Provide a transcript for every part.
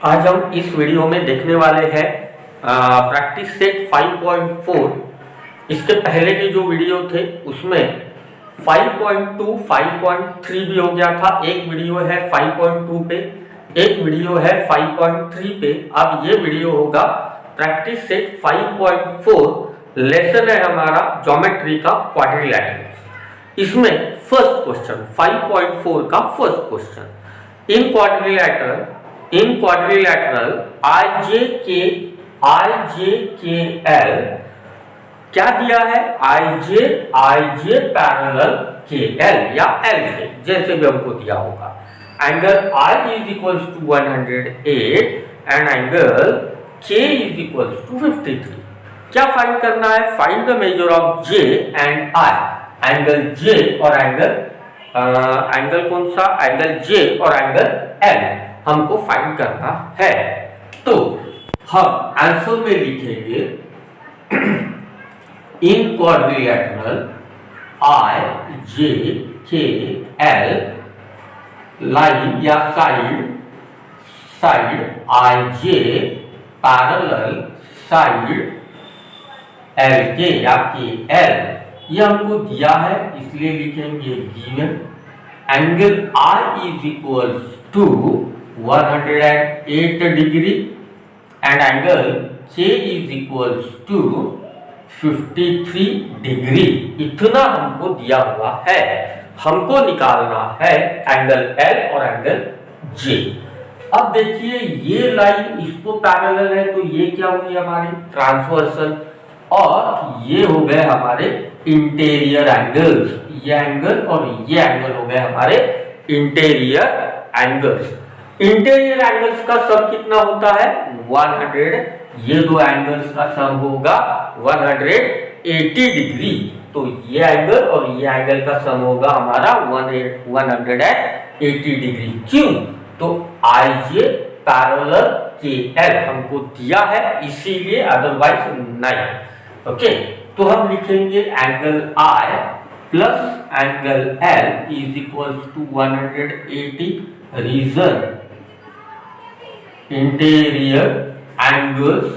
आज हम इस वीडियो में देखने वाले हैं प्रैक्टिस सेट 5.4। इसके पहले के जो वीडियो थे उसमें 5.2, 5.3 भी हो गया था। एक वीडियो है 5.2 पे, एक वीडियो है 5.3 पे। अब ये वीडियो होगा प्रैक्टिस सेट 5.4। लेसन है हमारा ज्योमेट्री का क्वाड्रिलैटरल। इसमें फर्स्ट क्वेश्चन 5.4 का first question, in quadrilateral IJKL क्या दिया है? IJ पैरेलल KL या LK जैसे भी हमको दिया होगा। Angle I is equals to 108 and angle K is equals to 53। क्या फाइंड करना है? Find the measure of J and I। Angle J और एंगल कौन सा? एंगल J और एंगल L हमको फाइंड करना है। तो हम आंसर में लिखेंगे इन क्वाड्रिलैटरल IJKL लाइन या side IJ parallel side LK या KL, ये हमको दिया है इसलिए लिखेंगे given. Angle I is equals to 108 degree and angle K is equals to 53 degree. इतना हमको दिया हुआ है। हमको निकालना है एंगल L और एंगल J। अब देखिए ये लाइन इसको पैरेलल है तो ये क्या हुई हमारी? ट्रांसवर्सल। और ये हो गए हमारे इंटीरियर एंगल्स। ये एंगल और ये एंगल हो गए हमारे इंटीरियर एंगल्स। इंटीरियर एंगल्स का सम कितना होता है? 100। ये दो एंगल्स का सम होगा 180 डिग्री। तो ये एंगल और ये एंगल का सम होगा हमारा 180 डिग्री। क्यों? तो IJ पैरेलल KL हमको दिया है इसीलिए, अदरवाइज नहीं। ओके, तो हम लिखेंगे angle I plus angle L is equals to 180। Reason interior angles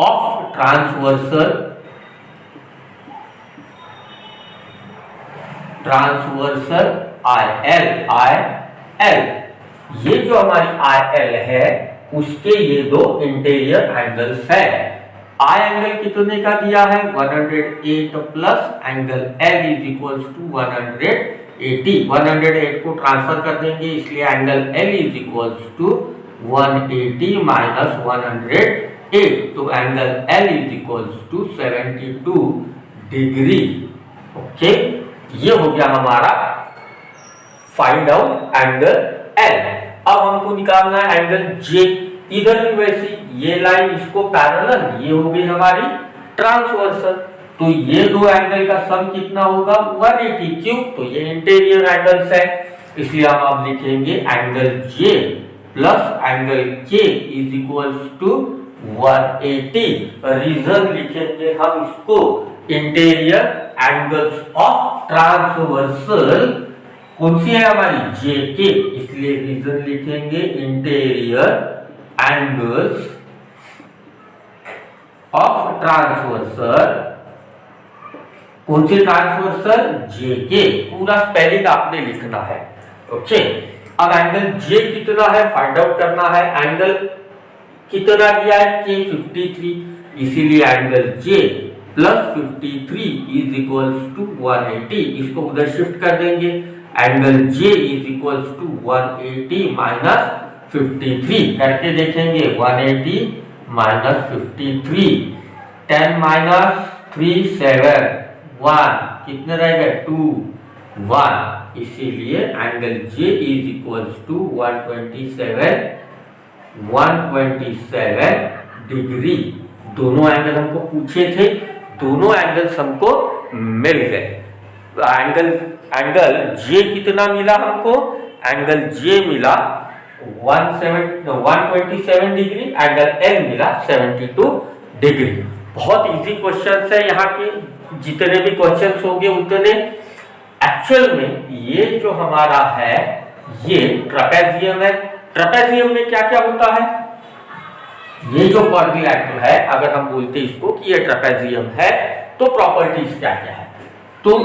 of transversal IL। ये जो हमारी IL है उसके ये दो इंटीरियर एंगल्स है। I एंगल कितने का दिया है? 108 plus angle L is equals to 180। 108 को ट्रांसफर कर देंगे इसलिए angle L is equals to 180 minus 108। तो angle L is equals to 72 degree. Okay, ये हो गया हमारा फाइंड आउट एंगल L। अब हमको निकालना है एंगल J। इधर भी वैसे ये लाइन इसको पैरेलल, ये हो गई हमारी ट्रांसवर्सल। तो ये दो एंगल का सम कितना होगा? 180। क्यों? तो ये इंटीरियर एंगल्स है इसलिए हम अब लिखेंगे angle J plus angle K is equals to 180। Reason लिखेंगे हम इसको इंटीरियर एंगल्स ऑफ ट्रांसवर्सल। कौन सी है हमारी? JK, इसलिए रीजन लिखेंगे इंटीरियर एंगल्स ऑफ ट्रांसवर्सल। कौन सी ट्रांसवर्सल? JK। पूरा स्पेलिंग आपने लिखना है। ओके, अब एंगल J कितना है फाइंड आउट करना है। एंगल कितना दिया है? K 53। इसीलिए angle J plus 53 is equals to 180। इसको उधर शिफ्ट कर देंगे। Angle J is equals to 180 minus 53 करके देखेंगे। 180 माइनस 53, 10 माइनस 3 7, 1 कितने रहेगा? 2 1। इसीलिए angle J is equals to 127 degree. दोनों एंगल हमको पूछे थे, दोनों एंगल्स हमको मिल गए। एंगल J कितना मिला हमको? एंगल J मिला 127 डिग्री, एंगल L मिला 72 डिग्री। बहुत इजी क्वेश्चन है यहाँ के, जितने भी क्वेश्चंस होंगे उतने। एक्चुअल में ये जो हमारा है ये ट्रापेजियम है, ट्रेपेजियम में क्या क्या होता है, ये जो क्वाड्रिलैटरल है, अगर हम बोलते इसको कि ये ट्रेपेजियम है, तो प्रॉपर्टीज क्या क्या है, तो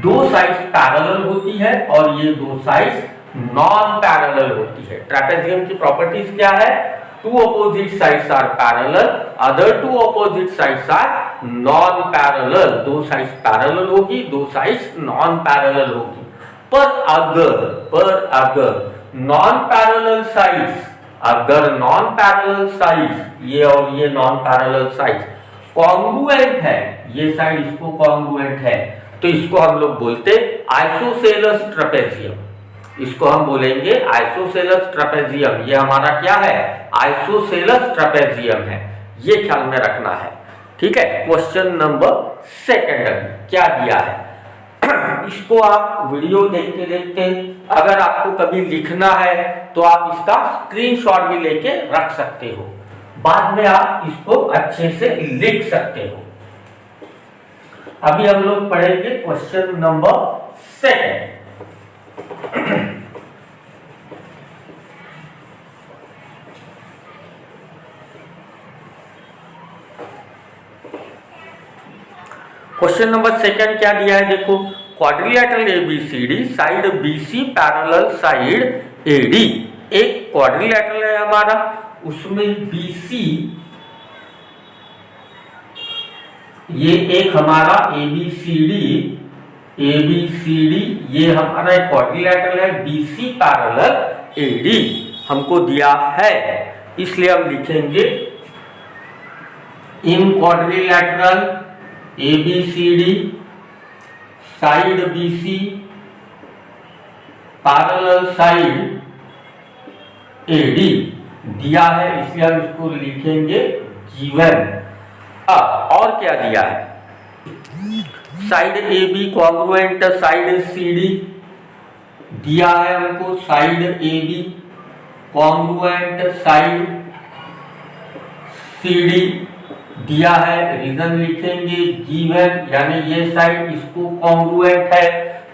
दो साइड्स पैरेलल होती है और ये दो साइड्स नॉन पैरेलल होती है। ट्रेपेजियम की प्रॉपर्टीज क्या है, two opposite sides are parallel, other two opposite sides are non parallel. दो साइड्स पैरेलल होगी, दो साइड्स नॉन पैरेलल होगी। पर अगर नॉन पैरेलल साइड्स, अगर नॉन पैरेलल साइड्स, ये और ये नॉन पैरेलल साइड्स कॉन्ग्रुएंट है, ये साइड इसको कॉन्ग्रुएंट है, तो इसको हम लोग बोलते आइसोसेलेस ट्रेपेजियम। इसको हम बोलेंगे आइसोसेलेस ट्रेपेजियम। ये हमारा क्या है, आइसोसेलेस ट्रेपेजियम है, ये ख्याल में रखना है। ठीक है, क्वेश्चन नंबर सेकंड क्या दिया है, इसको आप वीडियो देखते देखते, अगर आपको कभी लिखना है तो आप इसका स्क्रीनशॉट भी लेके रख सकते हो, बाद में आप इसको अच्छे से लिख सकते हो। अभी हम लोग पढ़ेंगे question number second. Question number second क्या दिया है, देखो, quadrilateral ABCD, side BC parallel side AD. एक क्वाड्रिलैटरल है हमारा, उसमें बीसी, ये एक हमारा एबीसीडी, ये हमारा एक क्वाड्रिलैटरल है, बीसी पैरेलल एडी हमको दिया है, इसलिए हम लिखेंगे in quadrilateral ABCD side BC parallel side AD दिया है, इसलिए हम इसको लिखेंगे गिवन। और क्या दिया है, side A B congruent side C D दिया है हमको, side A B congruent side C D दिया है, रीजन लिखेंगे गिवन, यानी ये साइड इसको कॉन्ग्रुएंट है,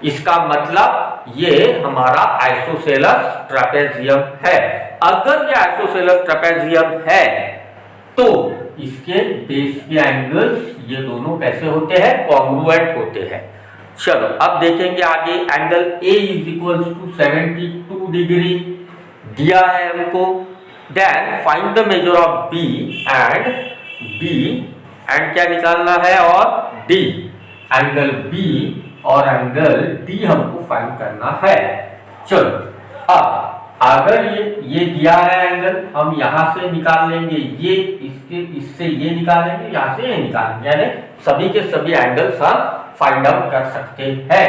इसका मतलब ये हमारा आइसोसेलेस ट्रेपेजियम है। अगर ये आइसोसेलेस ट्रेपेजियम है तो इसके बेस के एंगल्स ये दोनों कैसे होते हैं, कॉन्ग्रुएंट होते हैं। चलो अब देखेंगे आगे, angle A is equal to 72 degree दिया है हमको, then find the measure of B and क्या निकालना है, और D, एंगल B और एंगल D हमको फाइंड करना है। चलो अब अगर ये दिया है एंगल, हम यहां से निकाल लेंगे, ये इससे ये निकालेंगे, यहां से ये निकालेंगे, यानी सभी के सभी एंगल्स हम फाइंड आउट कर सकते हैं।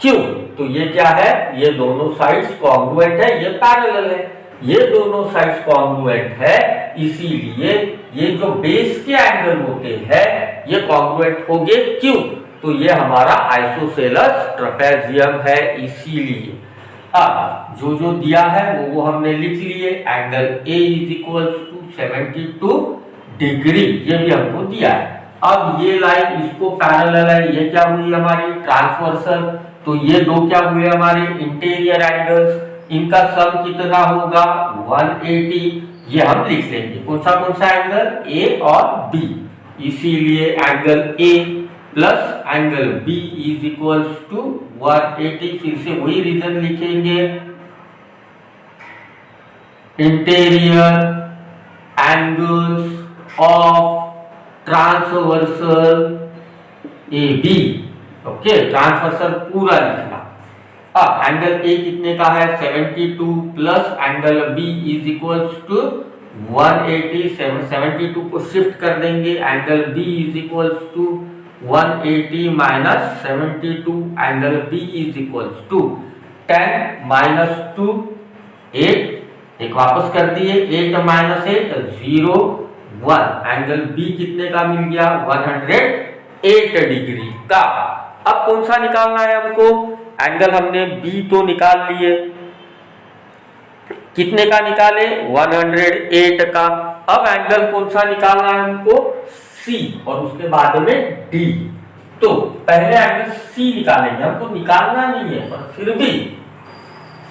क्यों, तो ये क्या है, ये दोनों साइड्स कॉन्ग्रुएंट है, ये पैरेलल है, ये दोनों साइड्स कॉन्ग्रुएंट है, इसीलिए ये जो बेस के एंगल होते हैं ये कॉन्ग्रुएंट होंगे। क्यों, तो ये हमारा आइसोसेलेस ट्रेपेजियम है, इसीलिए। अब जो दिया है वो हमने लिख लिए, angle A is equal to 72 degree, ये भी हमको दिया है। अब ये लाइन इसको पैरेलल है, ये क्या हुई हमारी ट्रांसवर्सल, तो ये दो क्या हुए हमारे इंटीरियर एंगल्स, इनका सम कितना होगा 180, ये हम लिख लेंगे। कौन सा एंगल, A और B, इसीलिए angle A plus angle B is equal to 180, फिर से वही रीजन लिखेंगे, interior angles of transversal AB। Okay, transversal पूरा लिखना। अब एंगल A कितने का है 72 plus angle B is equal to 180, 72 को शिफ्ट कर देंगे, angle B is equal to 180 minus 72, angle B is equal to 10 minus 2 8, एक वापस कर दिए, 8 माइनस 8 0 1, एंगल B कितने का मिल गया 108 डिग्री का। अब कौन सा निकालना है हमको, एंगल हमने B तो निकाल लिए, कितने का निकाले 108 का। अब एंगल कौन सा निकालना है हमको, C और उसके बाद में D। तो पहले एंगल C निकालेंगे, हमको निकालना नहीं है, पर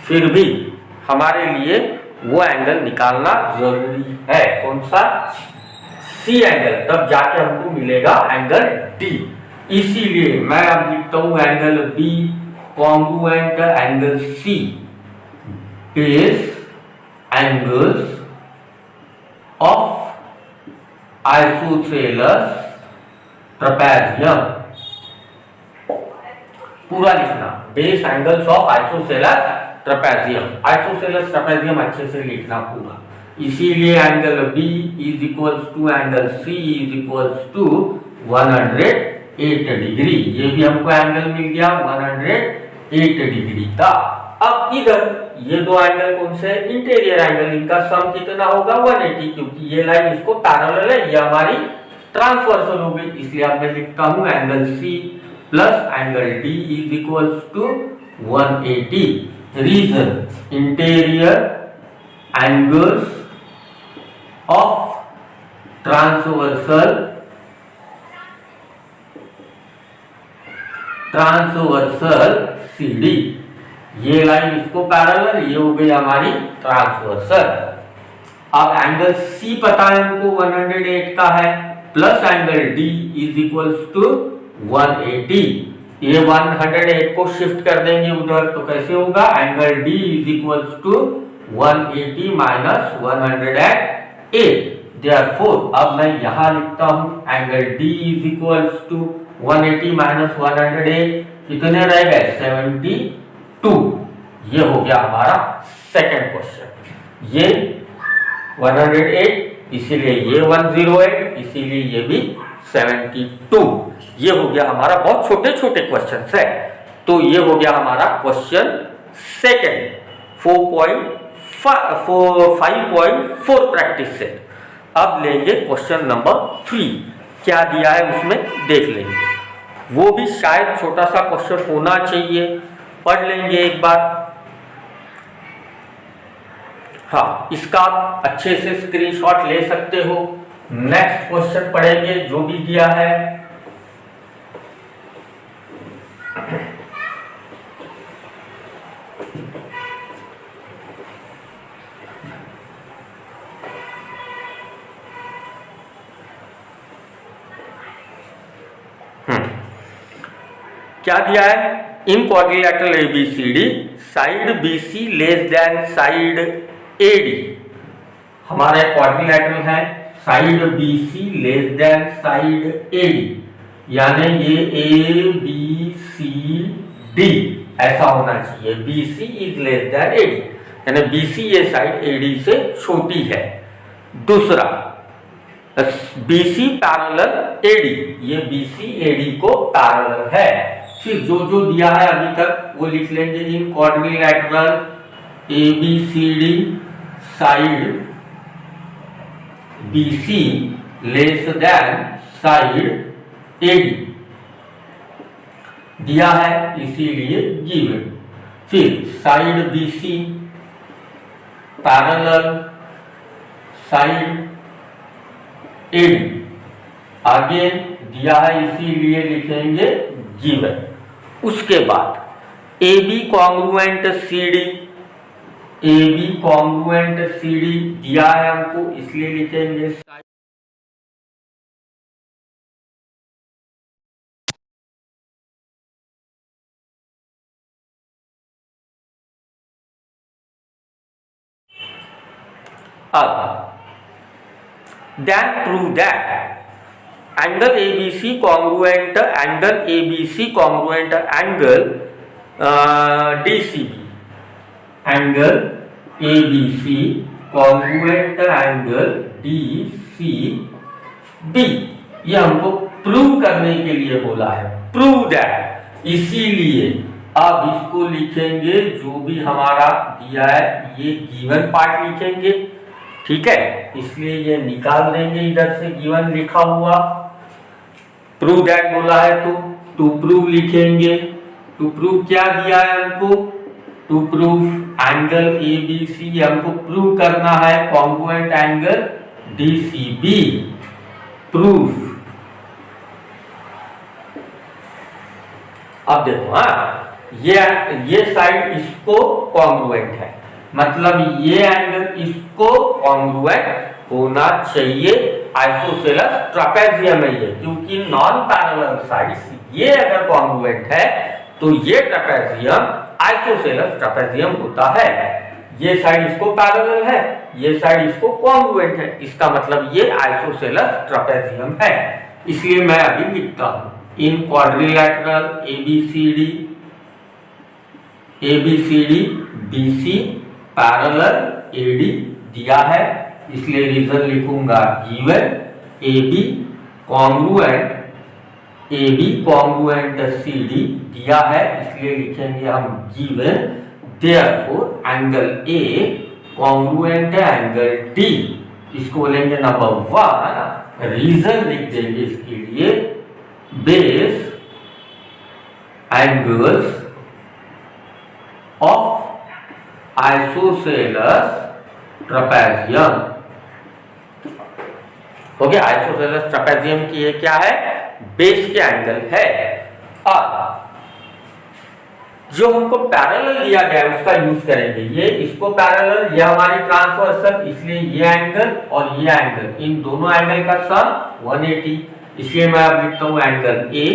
फिर भी हमारे लिए वो एंगल निकालना जरूरी है। कौन सा? सी एंगल, तब जाके हमको मिलेगा एंगल डी। इसीलिए मैं अब लिखता हूं angle B congruent angle C is angles of isosceles trapezium. पूरा लिखना, base angles of isosceles trapezium. Isosceles trapezium अच्छे से लिखना पूरा। इसीलिए angle B is equals to angle C is equals to 108 degree. ये भी हमको एंगल मिल गया 108 डिग्री का। अब इधर ये दो एंगल कौन से? इंटीरियर एंगल, इनका सम कितना होगा? 180, क्योंकि ये लाइन इसको पैरेलल है, ये हमारी ट्रांसवर्सल हो गई। इसलिए अब मैं लिखता हूं angle C plus angle D is equals to 180। Reason interior angles of transversal CD। ये लाइन इसको पैरेलल, ये हो गई हमारी ट्रांसवर्सल। अब एंगल सी पता है हमको 108 का है, plus angle D is equals to 180। ये 108 को शिफ्ट कर देंगे उधर, तो कैसे होगा? Angle D is equals to 180 minus 108। Therefore अब मैं यहां लिखता हूं angle D is equals to 180 minus 108 कितने रह गए? 72। ये हो गया हमारा सेकंड क्वेश्चन। ये 108, इसीलिए ये 108, इसीलिए ये भी 72। ये हो गया हमारा, बहुत छोटे छोटे क्वेश्चन है। तो ये हो गया हमारा क्वेश्चन सेकंड 5.4 प्रैक्टिस सेट। अब लेंगे क्वेश्चन नंबर 3। क्या दिया है उसमें देख लेंगे। वो भी शायद छोटा सा क्वेश्चन होना चाहिए, पढ़ लेंगे एक बार। हाँ, इसका अच्छे से स्क्रीनशॉट ले सकते हो। नेक्स्ट क्वेश्चन पढ़ेंगे जो भी दिया है। क्या दिया है? इन quadrilateral ABCD side BC less than side AD। हमारा क्वाड्रिलेटरल है, side BC less than side AD, यानी ये ABCD ऐसा होना चाहिए। BC is less than AD, यानी BC ये साइड AD से छोटी है। दूसरा BC पैरेलल AD, ये BC AD को पैरेलल है। फिर जो जो दिया है अभी तक वो लिख लेंगे। इन quadrilateral ABCD side BC less than side AD दिया है, इसीलिए गिवन। फिर side BC parallel side AD आगे दिया है, इसीलिए लिखेंगे गिवन। उसके बाद AB congruent CD, AB congruent CD दिया है हमको, इसलिए लिखेंगे then prove that angle ABC congruent angle ABC congruent angle DCB, angle ABC congruent angle DCB, ये हमको प्रूव करने के लिए बोला है। प्रूव दैट, इसीलिए अब इसको लिखेंगे जो भी हमारा दिया है, ये गिवन पार्ट लिखेंगे, ठीक है। इसलिए ये निकाल देंगे इधर से गिवन लिखा हुआ। प्रूव दैट बोला है तो टू प्रूव लिखेंगे। टू प्रूव क्या दिया है हमको? टू प्रूव एंगल ABC हमको प्रूव करना है कॉन्ग्रुएंट एंगल DCB। प्रूफ, अब देखो, हाँ ये साइड इसको कॉन्ग्रुएंट है, मतलब ये एंगल इसको कॉन्ग्रुएंट होना चाहिए। आइसोसेलेस ट्रापेजियम है ये, क्योंकि नॉन पैरेलल साइड्स ये अगर कॉन्ग्रुएंट है तो ये ट्रापेजियम आइसोसेलेस ट्रापेजियम होता है। ये साइड इसको पैरेलल है, ये साइड इसको कॉन्ग्रुएंट है, इसका मतलब ये आइसोसेलेस ट्रापेजियम है। इसलिए मैं अभी लिखता हूं in quadrilateral ABCD BC parallel AD दिया है, इसलिए रीजन लिखूंगा गिवन AB कॉन्ग्रुएंट CD दिया है, इसलिए लिखेंगे हम given therefore angle A congruent है एंगल D। इसको बोलेंगे नंबर 1, रीजन लिख देंगे इसके लिए base angles of isosceles trapezium. हो गया, आइसोसेलेस ट्रापेजियम की ये क्या है, बेस के एंगल है। और जो हमको पैरेलल लिया गया है उसका यूज करेंगे। ये इसको पैरेलल, ये हमारी ट्रांसवर्सल, इसलिए ये एंगल और ये एंगल, इन दोनों एंगल का सम 180। इसलिए मैं अब लिखता हूं angle A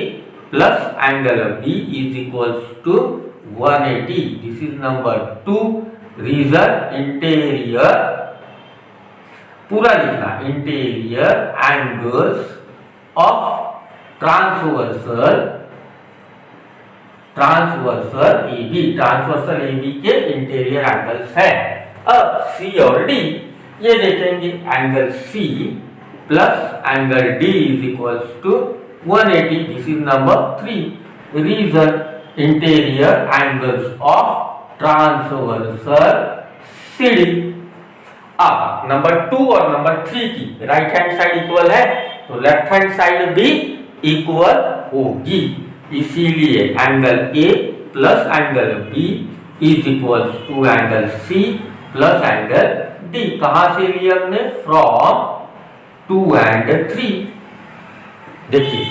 plus angle B is equals to 180। This is number 2। Reason interior, पूरा लिखना, interior angles of transversal AB के इंटीरियर एंगल्स है। अब C और D ये देखेंगे, angle C plus angle D is equals to 180। This is number 3। Reason interior angles of transversal CD। अब number 2 और नंबर 3 की राइट हैंड साइड इक्वल है तो लेफ्ट हैंड साइड भी इक्वल होगी, इसीलिए angle A plus angle B is equals to angle C plus angle D। कहां से लिए हमने, फ्रॉम 2 and 3। देखिए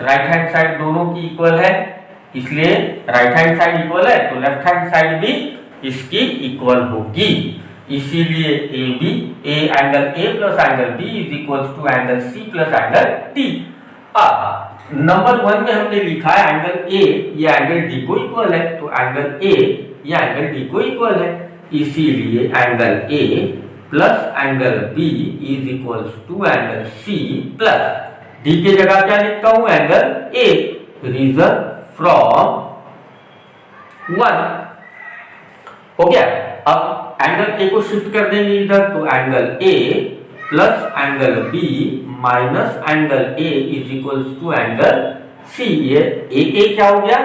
राइट हैंड साइड दोनों की इक्वल है, इसलिए राइट हैंड साइड इक्वल है तो लेफ्ट हैंड साइड भी इसकी इक्वल होगी, इसीलिए angle A plus angle B is equals to angle C plus angle D। अब नंबर 1 में हमने लिखा है एंगल A ये एंगल D को इक्वल है, तो एंगल A ये एंगल D को इक्वल है, इसीलिए angle A plus angle B is equals to angle C plus D की जगह क्या लिखता हूं, एंगल A। रीजन फ्रॉम 1 हो गया। अब एंगल A को शिफ्ट कर देंगे इधर, तो angle A plus angle B minus angle A is equals to angle C। ये A क्या हो गया,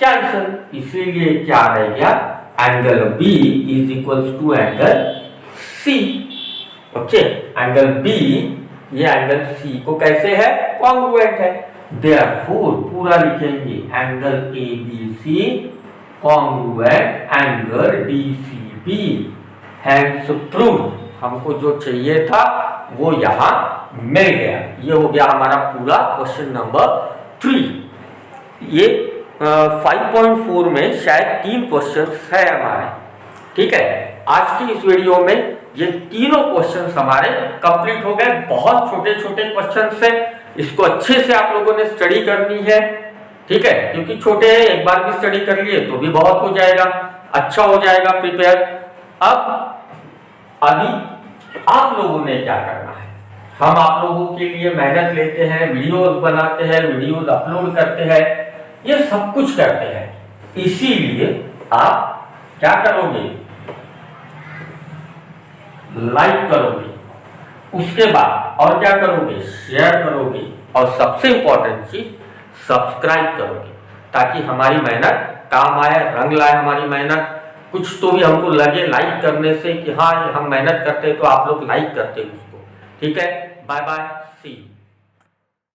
कैंसल, इसीलिए क्या रह गया, angle B is equals to angle C। Okay, angle B ये एंगल C को कैसे है, कॉन्ग्रुएंट है, देयरफॉर पूरा लिखेंगे angle ABC congruent angle DCB। Hence proved, हमको जो चाहिए था वो यहां मिल गया। ये हो गया हमारा पूरा क्वेश्चन नंबर 3। ये 5.4 में शायद 3 क्वेश्चंस है हमारे, ठीक है। आज की इस वीडियो में ये तीनों क्वेश्चंस हमारे कंप्लीट हो गए। बहुत छोटे छोटे क्वेश्चंस है, इसको अच्छे से आप लोगों ने स्टडी करनी है, ठीक है, क्योंकि छोटे हैं, एक बार भी स्टडी कर लिए तो भी बहुत हो जाएगा, अच्छा हो जाएगा प्रिपेयर। अब अभी आप लोगों ने क्या करना है, हम आप लोगों के लिए मेहनत लेते हैं, वीडियोस बनाते हैं, वीडियोस अपलोड करते हैं, ये सब कुछ करते हैं, इसीलिए आप क्या करोगे, लाइक करोगे, उसके बाद और क्या करोगे, शेयर करोगे, और सबसे इंपॉर्टेंट चीज सब्सक्राइब करोगे, ताकि हमारी मेहनत काम आए, रंग लाए हमारी मेहनत। कुछ तो भी हमको लगे लाइक करने से कि हाँ हम मेहनत करते हैं, तो आप लोग लाइक करते हैं उसको, ठीक है। Bye bye.